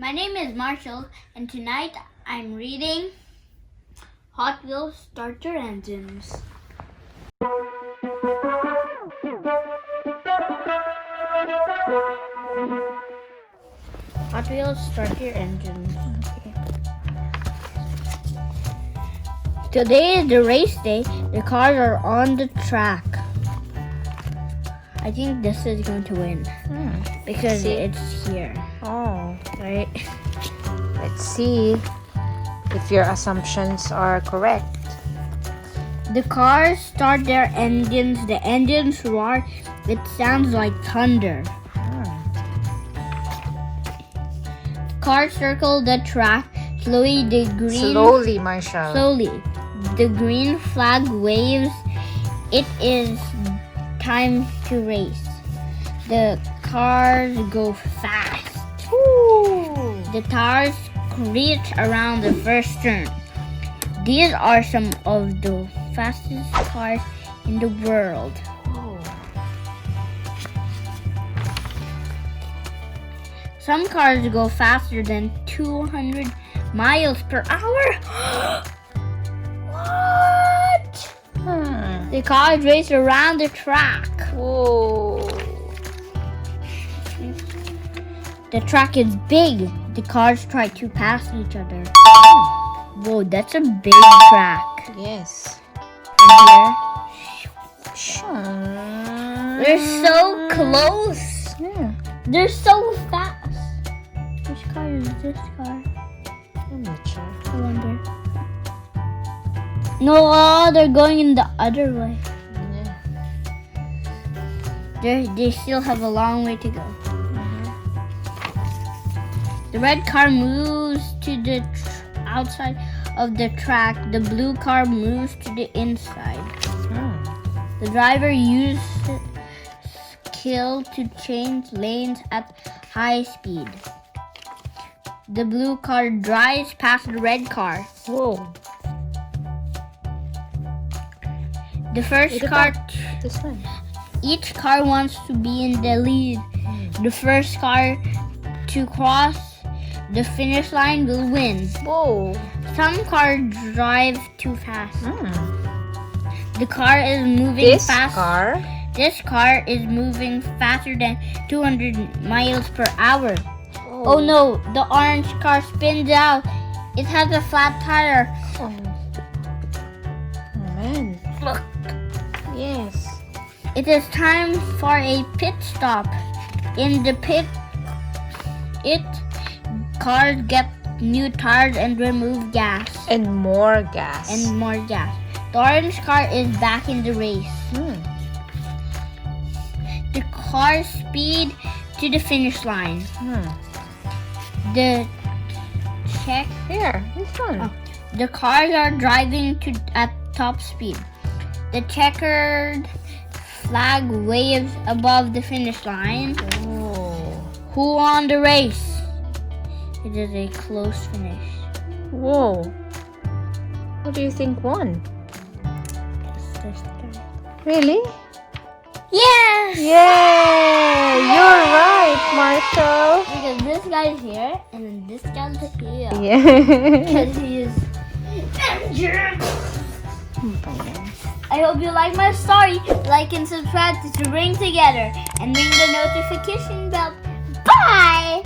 My name is Marshall, and tonight I'm reading Hot Wheels Starter Engines. Hot Wheels Starter Engines. Okay. Today is the race day. The cars are on the track. I think this is going to win because it's here. Oh, Right? let's see if your assumptions are correct. The cars start their engines. The engines roar. It sounds like thunder. Cars circle the track. Slowly, Marshall. Slowly. The green flag waves. It is time to race. The cars go fast. Ooh. The tires screech around the first turn. These are some of the fastest cars in the world. Some cars go faster than 200 miles per hour. What? The cars race around the track. Whoa. The track is big. The cars try to pass each other. Whoa, that's a big track. Yes. And They're they're so close. Yeah. They're so fast. Which car is this car? I'm not sure. I wonder. No, they're going in the other way. Yeah. They still have a long way to go. The red car moves to the outside of the track. The blue car moves to the inside. The driver uses skill to change lanes at high speed. The blue car drives past the red car. Whoa. The first car, This one. each car wants to be in the lead. The first car to cross the finish line will win. Whoa. Some cars drive too fast. The car is moving This fast. car? This car is moving faster than 200 miles per hour. Oh no, the orange car spins out. It has a flat tire. Oh man. Look. Yes. It is time for a pit stop. In the pit, cars get new tires and remove gas. And more gas. And more gas. The orange car is back in the race. The cars speed to the finish line. The This one. The cars are driving at top speed. The checkered flag waves above the finish line. Who won the race? It is a close finish. Whoa. What do you think won? Really? Yes! Yay! You're right, Marshall. Because this guy's here and then this guy's here. Yeah. Because he is I hope you like my story. Like and subscribe to Bring Together and ring the notification bell. Bye!